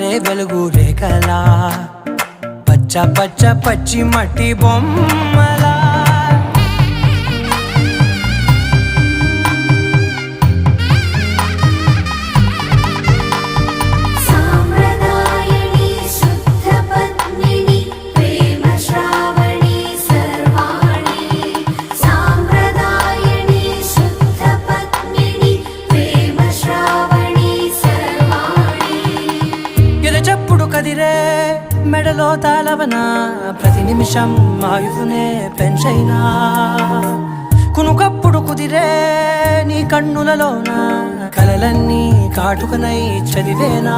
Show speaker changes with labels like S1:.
S1: జారే వెలుగు రేఖలా పచ్చ పచ్చ పచ్చి మట్టి బొమ్మలా చెప్పుడు కదిరే మెడలో తాళవన ప్రతి నిమిషం ఆయుధునే పెంచైనా కునుకప్పుడు కుదిరే నీ కన్నులలోన కలలన్నీ కాటుకనై చదివేనా.